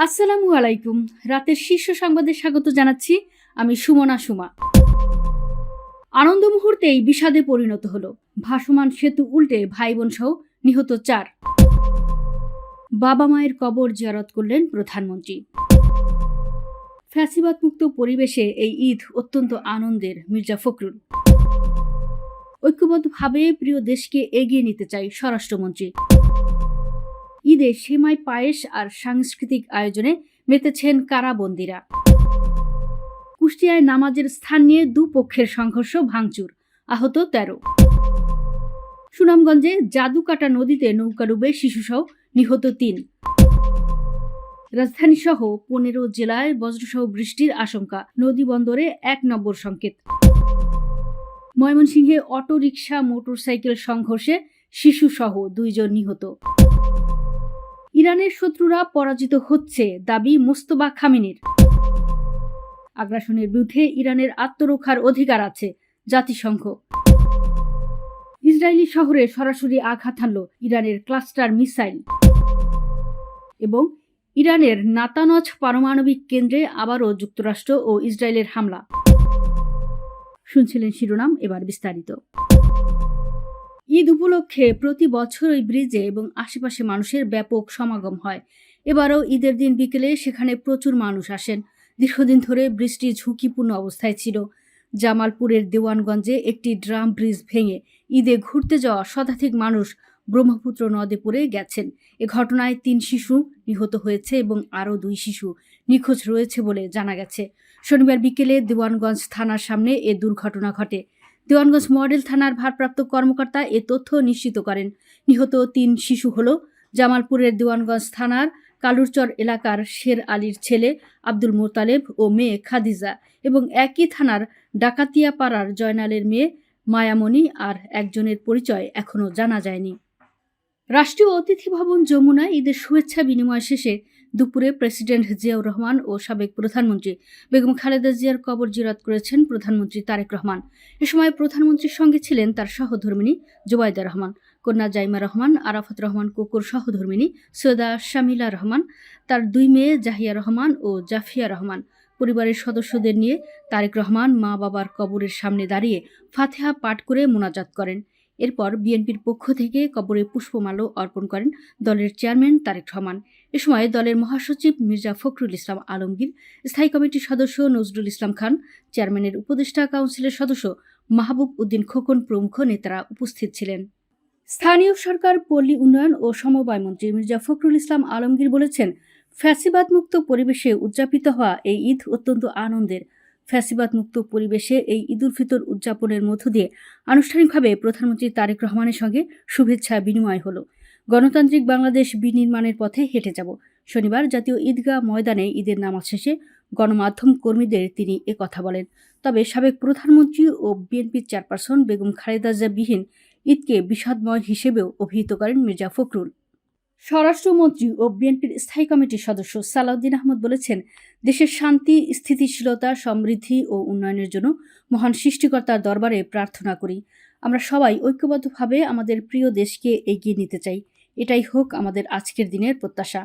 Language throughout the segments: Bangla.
আসসালামু আলাইকুম। রাতের শীর্ষ সংবাদে স্বাগত জানাচ্ছি। আমি সুমনা সুমা। আনন্দ মুহূর্তেই বিষাদে পরিণত হলো। ভাসমান সেতু উল্টে ভাই বোন সহ নিহত 4। বাবা মায়ের কবর জিয়ারত করলেন প্রধানমন্ত্রী। ফ্যাসিবাদ মুক্ত পরিবেশে এই ঈদ অত্যন্ত আনন্দের, মির্জা ফখরুল। ঐক্যবদ্ধভাবে প্রিয় দেশকে এগিয়ে নিতে চাই স্বরাষ্ট্রমন্ত্রী। ঈদে সেমাই পায়েস আর সাংস্কৃতিক আয়োজনে মেতেছেন কারাবন্দীরা। কুষ্টিয়ায় নামাজের স্থান নিয়ে দুপক্ষের সংঘর্ষ, ভাঙচুর, আহত 13। সুনামগঞ্জে জাদুকাটা নদীতে নৌকা ডুবে শিশুসহ নিহত 3। রাজধানীসহ 15 জেলায় বজ্রসহ বৃষ্টির আশঙ্কা, নদী বন্দরে 1 নম্বর সংকেত। ময়মনসিংহে অটোরিকশা মোটরসাইকেল সংঘর্ষে শিশুসহ 2 জন নিহত। ইরানের শত্রুরা পরাজিত হচ্ছে, দাবি মোস্তফা খামেনির। আগ্রাসনের বিরুদ্ধে ইরানের আত্মরক্ষার অধিকার আছে, জাতিসংঘ। ইসরায়েলি শহরে সরাসরি আঘাত হানল ইরানের ক্লাস্টার মিসাইল। এবং ইরানের নাতানজ পারমাণবিক কেন্দ্রে আবারও যুক্তরাষ্ট্র ও ইসরায়েলের হামলা। শুনছিলেন শিরোনাম, এবার বিস্তারিত। ঈদ উপলক্ষে প্রতি বছর ওই ব্রিজে এবং আশেপাশে মানুষের ব্যাপক সমাগম হয়। এবারও ঈদের দিন বিকেলে সেখানে প্রচুর মানুষ আসেন। দীর্ঘদিন ধরে ব্রিজটি ঝুঁকিপূর্ণ অবস্থায় ছিল। জামালপুরের দেওয়ানগঞ্জে একটি ড্রাম ব্রিজ ভেঙে ঈদে ঘুরতে যাওয়া শতাধিক মানুষ ব্রহ্মপুত্র নদে পড়ে গেছেন। এ ঘটনায় 3 শিশু নিহত হয়েছে এবং আরও 2 শিশু নিখোঁজ রয়েছে বলে জানা গেছে। শনিবার বিকেলে দেওয়ানগঞ্জ থানার সামনে এ দুর্ঘটনা ঘটে। দেওয়ানগঞ্জ মডেল থানার ভারপ্রাপ্ত কর্মকর্তা এ তথ্য নিশ্চিত করেন। নিহত 3 শিশু হল জামালপুরের দেওয়ানগঞ্জ থানার কালুরচর এলাকার শের আলীর ছেলে আব্দুল মোতালেব ও মেয়ে খাদিজা এবং একই থানার ডাকাতিয়া পাড়ার জয়নালের মেয়ে মায়ামণি, আর একজনের পরিচয় এখনও জানা যায়নি। রাষ্ট্রীয় অতিথি ভবন যমুনায় ঈদের শুভেচ্ছা বিনিময় শেষে দুপুরে প্রেসিডেন্ট জিয়াউর রহমান ও সাবেক প্রধানমন্ত্রী বেগম খালেদা জিয়ার কবর জিয়ারত করেছেন প্রধানমন্ত্রী তারেক রহমান। এ সময় প্রধানমন্ত্রীর সঙ্গে ছিলেন তার সহধর্মিণী জুবাইদা রহমান, কন্যা জাইমা রহমান, আরাফাত রহমান কোকোর সহধর্মিণী সৈয়দা শামিলা রহমান, তার 2 মেয়ে জাহিয়া রহমান ও জাফিয়া রহমান। পরিবারের সদস্যদের নিয়ে তারেক রহমান মা বাবার কবরের সামনে দাঁড়িয়ে ফাতিহা পাঠ করে মোনাজাত করেন। এরপর বিএনপির পক্ষ থেকে কবরে পুষ্পমাল্য অর্পণ করেন দলের চেয়ারম্যান তারেক রহমান। এ সময় দলের মহাসচিব মির্জা ফখরুল ইসলাম আলমগীর, স্থায়ী কমিটির সদস্য নজরুল ইসলাম খান, চেয়ারম্যানের উপদেষ্টা কাউন্সিলের সদস্য মাহবুব উদ্দিন খোকন প্রমুখ নেতারা উপস্থিত ছিলেন। স্থানীয় সরকার, পল্লী উন্নয়ন ও সমবায় মন্ত্রী মির্জা ফখরুল ইসলাম আলমগীর বলেছেন, ফ্যাসিবাদ মুক্ত পরিবেশে উদযাপিত হওয়া এই ঈদ অত্যন্ত আনন্দের। ফ্যাসিবাদ মুক্ত পরিবেশে এই ঈদ উল ফিতর উদযাপনের মধ্য দিয়ে আনুষ্ঠানিকভাবে প্রধানমন্ত্রী তারেক রহমানের সঙ্গে শুভেচ্ছা বিনিময় হল। গণতান্ত্রিক বাংলাদেশ বিনির্মাণের পথে হেঁটে যাব। শনিবার জাতীয় ঈদগাহ ময়দানে ঈদের নামাজ শেষে গণমাধ্যম কর্মীদের তিনি একথা বলেন। তবে সাবেক প্রধানমন্ত্রী ও বিএনপির চেয়ারপারসন বেগম খালেদা জিয়া বিহীন ঈদকে বিষাদময় হিসেবেও অভিহিত করেন মির্জা ফখরুল। স্বরাষ্ট্রমন্ত্রী ও বিএনপির স্থায়ী কমিটির সদস্য সালাউদ্দিন আহমদ বলেছেন, দেশের শান্তি, স্থিতিশীলতা, সমৃদ্ধি ও উন্নয়নের জন্য মহান সৃষ্টিকর্তার দরবারে প্রার্থনা করি। আমরা সবাই ঐক্যবদ্ধভাবে আমাদের প্রিয় দেশকে এগিয়ে নিতে চাই। এটাই হোক আমাদের আজকের দিনের প্রত্যাশা।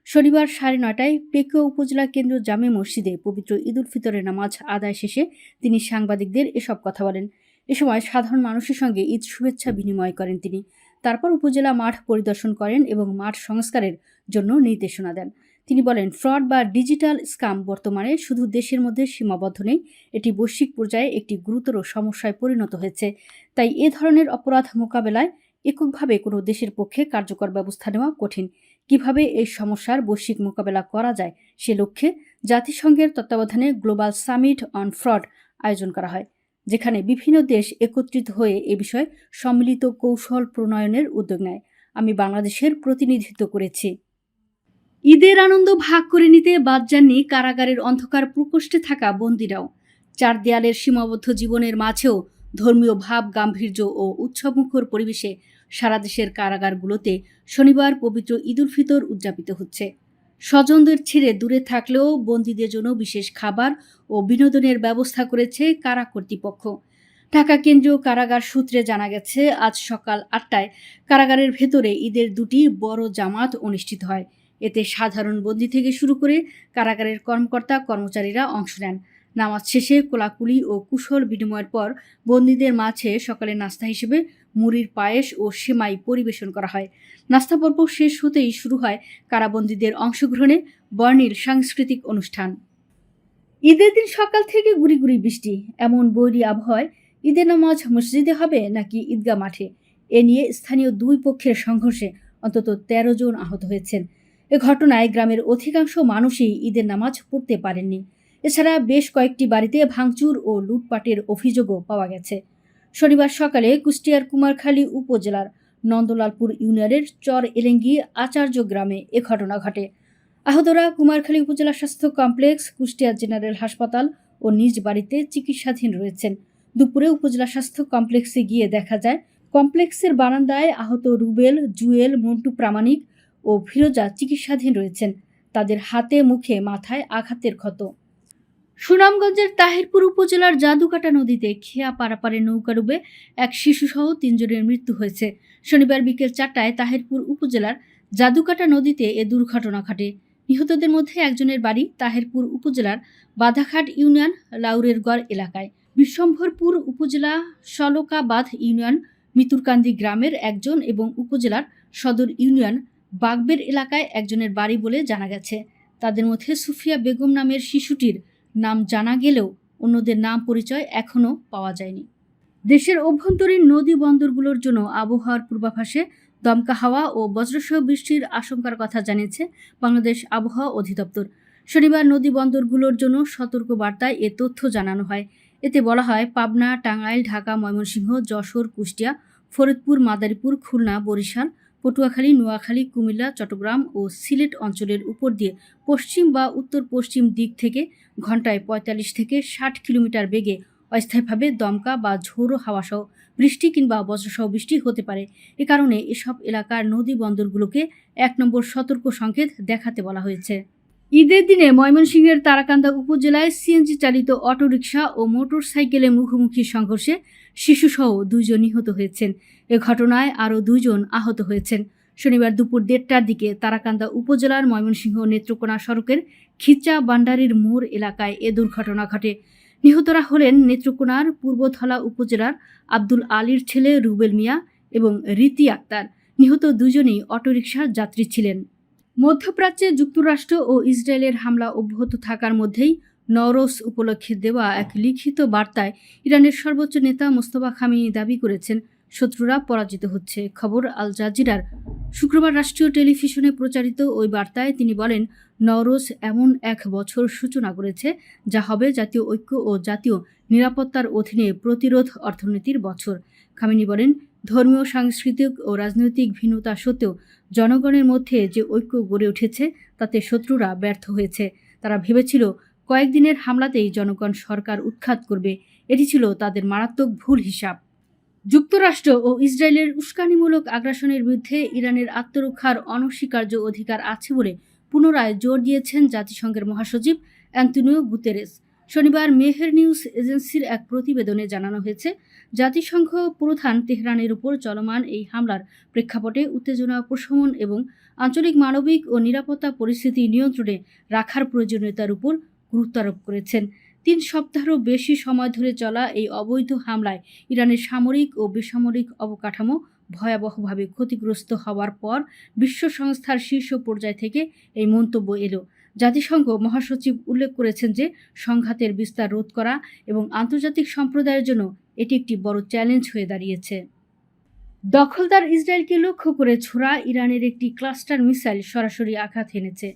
শনিবার 9:30টায় পেকুয়া উপজেলা কেন্দ্রীয় জামে মসজিদে পবিত্র ঈদ উল ফিতরের নামাজ আদায় শেষে তিনি সাংবাদিকদের এসব কথা বলেন। এ সময় সাধারণ মানুষের সঙ্গে ঈদ শুভেচ্ছা বিনিময় করেন তিনি। তারপর উপজেলা মাঠ পরিদর্শন করেন এবং মাঠ সংস্কারের জন্য নির্দেশনা দেন। তিনি বলেন, ফ্রড বা ডিজিটাল স্ক্যাম বর্তমানে শুধু দেশের মধ্যে সীমাবদ্ধ নেই, এটি বৈশ্বিক পর্যায়ে একটি গুরুতর সমস্যায় পরিণত হয়েছে। তাই এ ধরনের অপরাধ মোকাবেলায় এককভাবে কোনো দেশের পক্ষে কার্যকর ব্যবস্থা নেওয়া কঠিন। কিভাবে এই সমস্যার বৈশ্বিক মোকাবেলা করা যায় সে লক্ষ্যে জাতিসংঘের তত্ত্বাবধানে গ্লোবাল সামিট অন ফ্রড আয়োজন করা হয়, যেখানে বিভিন্ন দেশ একত্রিত হয়ে এ বিষয়ে সম্মিলিত কৌশল প্রণয়নের উদ্যোগ নেয়। আমি বাংলাদেশের প্রতিনিধিত্ব করেছি। ঈদের আনন্দ ভাগ করে নিতে বাদ যাননি কারাগারের অন্ধকার প্রকোষ্ঠে থাকা বন্দীরাও। 4 দেয়ালের সীমাবদ্ধ জীবনের মাঝেও ধর্মীয় ভাব, গাম্ভীর্য ও উৎসবমুখর পরিবেশে সারা দেশের কারাগারগুলোতে শনিবার পবিত্র ঈদ উল ফিতর উদযাপিত হচ্ছে। স্বজনদের ছেড়ে দূরে থাকলেও বন্দীদের জন্য বিশেষ খাবার ও বিনোদনের ব্যবস্থা করেছে কারা কর্তৃপক্ষ। ঢাকা কেন্দ্রীয় কারাগার সূত্রে জানা গেছে, আজ সকাল 8টায় কারাগারের ভেতরে ঈদের 2টি বড় জামাত অনুষ্ঠিত হয়। এতে সাধারণ বন্দী থেকে শুরু করে কারাগারের কর্মকর্তা কর্মচারীরা অংশ নেন। নামাজ শেষে কোলাকুলি ও কুশল বিনিময়ের পর বন্দীদের মাঝে সকালে নাস্তা হিসেবে মুড়ির পায়েস ও সেমাই পরিবেশন করা হয়। নাস্তা পর্ব শেষ হতেই শুরু হয় কারাবন্দীদের অংশগ্রহণে বর্ণিল সাংস্কৃতিক অনুষ্ঠান। ঈদের দিন সকাল থেকে গুড়ি গুড়ি বৃষ্টি, এমন বৈরী আবহাওয়ায় ঈদের নামাজ মসজিদে হবে নাকি ঈদগাহ মাঠে, এ নিয়ে স্থানীয় দুই পক্ষের সংঘর্ষে অন্তত ১৩ জন আহত হয়েছেন। এ ঘটনায় গ্রামের অধিকাংশ মানুষই ঈদের নামাজ পড়তে পারেননি। এছাড়া বেশ কয়েকটি বাড়িতে ভাঙচুর ও লুটপাটের অভিযোগও পাওয়া গেছে। শনিবার সকালে কুষ্টিয়ার কুমারখালী উপজেলার নন্দলালপুর ইউনিয়নের চর এলেঙ্গি আচার্য গ্রামে এ ঘটনা ঘটে। আহতরা কুমারখালী উপজেলা স্বাস্থ্য কমপ্লেক্স, কুষ্টিয়া জেনারেল হাসপাতাল ও নিজ বাড়িতে চিকিৎসাধীন রয়েছেন। দুপুরে উপজেলা স্বাস্থ্য কমপ্লেক্সে গিয়ে দেখা যায় কমপ্লেক্সের বারান্দায় আহত রুবেল, জুয়েল, মন্টু প্রামাণিক ও ফিরোজা চিকিৎসাধীন রয়েছেন। তাদের হাতে, মুখে, মাথায় আঘাতের ক্ষত। সুনামগঞ্জের তাহিরপুর উপজেলার জাদুকাটা নদীতে খেয়া পারাপারে নৌকা ডুবে এক শিশুসহ ৩ জনের মৃত্যু হয়েছে। শনিবার বিকেল ৪টায় তাহিরপুর উপজেলার জাদুকাটা নদীতে এ দুর্ঘটনা ঘটে। নিহতদের মধ্যে একজনের বাড়ি তাহিরপুর উপজেলার বাধাঘাট ইউনিয়ন লাউরেরগড় এলাকায়, বিশ্বম্ভরপুর উপজেলা সলকাবাদ ইউনিয়ন মিতুরকান্দি গ্রামের একজন এবং উপজেলার সদর ইউনিয়ন বাগবের এলাকায় একজনের বাড়ি বলে জানা গেছে। তাদের মধ্যে সুফিয়া বেগম নামের শিশুটির নাম জানা গেলেও অন্যদের নাম পরিচয় এখনও পাওয়া যায়নি। দেশের অভ্যন্তরীণ নদী বন্দরগুলোর জন্য আবহাওয়ার পূর্বাভাসে দমকা হাওয়া ও বজ্রসহ বৃষ্টির আশঙ্কার কথা জানিয়েছে বাংলাদেশ আবহাওয়া অধিদপ্তর। শনিবার নদী বন্দরগুলোর জন্য সতর্ক বার্তায় এ তথ্য জানানো হয়। এতে বলা হয়, পাবনা, টাঙ্গাইল, ঢাকা, ময়মনসিংহ, যশোর, কুষ্টিয়া, ফরিদপুর, মাদারীপুর, খুলনা, বরিশাল, পটুয়াখালী, নোয়াখালী, কুমিল্লা, চট্টগ্রাম ও সিলেট অঞ্চলের উপর দিয়ে পশ্চিম বা উত্তর পশ্চিম দিক থেকে ঘন্টায় ৪৫ থেকে ৬০ কিলোমিটার বেগে অস্থায়ীভাবে দমকা বা ঝোড়ো হাওয়াসহ বৃষ্টি কিংবা বজ্রসহ বৃষ্টি হতে পারে। এ কারণে এসব এলাকার নদী বন্দরগুলোকে ১ নম্বর সতর্ক সংকেত দেখাতে বলা হয়েছে। ঈদের দিনে ময়মনসিংহের তারাকান্দা উপজেলায় সিএনজি চালিত অটোরিকশা ও মোটর সাইকেলের মুখোমুখি সংঘর্ষে শিশুসহ ২ জন নিহত হয়েছেন। এ ঘটনায় আরও ২ জন আহত হয়েছেন। শনিবার দুপুর ১:৩০টার দিকে তারাকান্দা উপজেলার ময়মনসিংহ নেত্রকোনা সড়কের খিচা বান্ডারির মোড় এলাকায় এ দুর্ঘটনা ঘটে। নিহতরা হলেন নেত্রকোনার পূর্বধলা উপজেলার আব্দুল আলীর ছেলে রুবেল মিয়া এবং রীতি আক্তার। নিহত ২ জনই অটোরিকশার যাত্রী ছিলেন। মধ্যপ্রাচ্যে যুক্তরাষ্ট্র ও ইসরায়েলের হামলা অব্যাহত থাকার মধ্যেই নওরোজ উপলক্ষে দেওয়া এক লিখিত বার্তায় ইরানের সর্বোচ্চ নেতা মোস্তফা খামেনি দাবি করেছেন, শত্রুরা পরাজিত হচ্ছে। খবর আল জাজিরার শুক্রবার রাষ্ট্রীয় টেলিভিশনে প্রচারিত ওই বার্তায় তিনি বলেন, নওরোজ এমন এক বছর সূচনা করেছে যা হবে জাতীয় ঐক্য ও জাতীয় নিরাপত্তার অধীনে প্রতিরোধ অর্থনীতির বছর। খামেনি বলেন, ধর্মীয়, সাংস্কৃতিক ও রাজনৈতিক ভিন্নতা সত্ত্বেও জনগণের মধ্যে যে ঐক্য গড়ে উঠেছে তাতে শত্রুরা ব্যর্থ হয়েছে। তারা ভেবেছিল কয়েকদিনের হামলাতেই জনগণ সরকার উৎখাত করবে। এটি ছিল তাদের মারাত্মক ভুল হিসাব। যুক্তরাষ্ট্র ও ইসরায়েলের উস্কানিমূলক আগ্রাসনের বিরুদ্ধে ইরানের আত্মরক্ষার অনস্বীকার্য অধিকার আছে বলে পুনরায় জোর দিয়েছেন জাতিসংঘের মহাসচিব অ্যান্তোনিও গুতেরেস। শনিবার মেহের নিউজ এজেন্সির এক প্রতিবেদনে জানানো হয়েছে, জাতিসংঘ প্রধান তেহরানের উপর চলমান এই হামলার প্রেক্ষাপটে উত্তেজনা প্রশমন এবং আঞ্চলিক মানবিক ও নিরাপত্তা পরিস্থিতি নিয়ন্ত্রণে রাখার প্রয়োজনীয়তার উপর গুরুত্ব আরোপ করেছেন। ৩ সপ্তাহেরও বেশি সময় ধরে চলা এই অবৈধ হামলায় ইরানের সামরিক ও বেসামরিক অবকাঠামো ভয়াবহভাবে ক্ষতিগ্রস্ত হওয়ার পর বিশ্ব সংস্থার শীর্ষ পর্যায় থেকে এই মন্তব্য এলো। জাতিসংঘ মহাসচিব উল্লেখ করেছেন যে সংঘাতের বিস্তার রোধ করা এবং আন্তর্জাতিক সম্প্রদায়ের জন্য এটি একটি বড় চ্যালেঞ্জ হয়ে দাঁড়িয়েছে। দখলদার ইসরায়েলকে লক্ষ্য করে ছোড়া ইরানের একটি ক্লাস্টার মিসাইল সরাসরি আঘাত হেনেছে।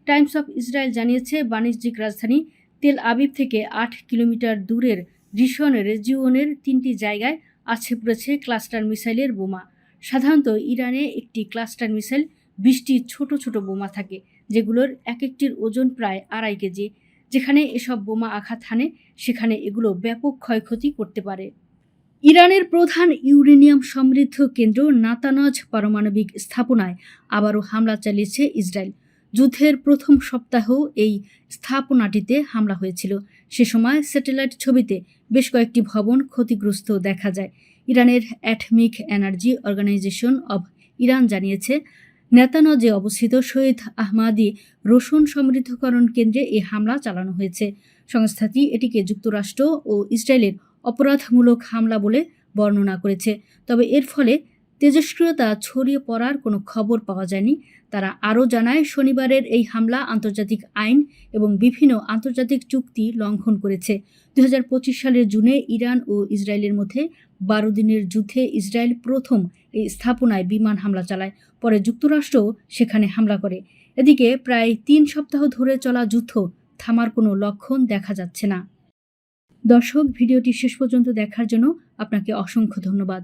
টাইমস অফ ইসরায়েল জানিয়েছে, বাণিজ্যিক রাজধানী তেল আবিব থেকে ৮ কিলোমিটার দূরের রিশন রেজিওনের ৩টি জায়গায় আছে পড়েছে ক্লাস্টার মিসাইলের বোমা। সাধারণত ইরানে একটি ক্লাস্টার মিসাইল ২০টি ছোট ছোট বোমা থাকে, যেগুলোর এক একটির ওজন প্রায় ২.৫ কেজি। যেখানে এসব বোমা আঘাত হানে সেখানে এগুলো ব্যাপক ক্ষয়ক্ষতি করতে পারে। ইরানের প্রধান ইউরেনিয়াম সমৃদ্ধ কেন্দ্র নাতানজ পারমাণবিক স্থাপনায় আবারও হামলা চালিয়েছে ইসরায়েল। যুদ্ধের প্রথম সপ্তাহেও এই স্থাপনাটিতে হামলা হয়েছিল। সে সময় স্যাটেলাইট ছবিতে বেশ কয়েকটি ভবন ক্ষতিগ্রস্ত দেখা যায়। ইরানের atomic energy organization of Iran জানিয়েছে, নেতানজে অবস্থিত শহীদ আহমাদি রসুন সমৃদ্ধকরণ কেন্দ্রে এই হামলা চালানো হয়েছে। সংস্থাটি এটিকে যুক্তরাষ্ট্র ও ইসরায়েলের অপরাধমূলক হামলা বলে বর্ণনা করেছে। তবে এর ফলে তেজস্ক্রিয়তা ছড়িয়ে পড়ার কোনো খবর পাওয়া যায়নি। তারা আরও জানায়, শনিবারের এই হামলা আন্তর্জাতিক আইন এবং বিভিন্ন আন্তর্জাতিক চুক্তি লঙ্ঘন করেছে। 2025 সালের জুনে ইরান ও ইসরায়েলের মধ্যে 12 দিনের যুদ্ধে ইসরায়েল প্রথম এই স্থাপনায় বিমান হামলা চালায়। পরে যুক্তরাষ্ট্র সেখানে হামলা করে। এদিকে প্রায় 3 সপ্তাহ ধরে চলা যুদ্ধ থামার কোনো লক্ষণ দেখা যাচ্ছে না। দর্শক, ভিডিওটি শেষ পর্যন্ত দেখার জন্য আপনাকে অসংখ্য ধন্যবাদ।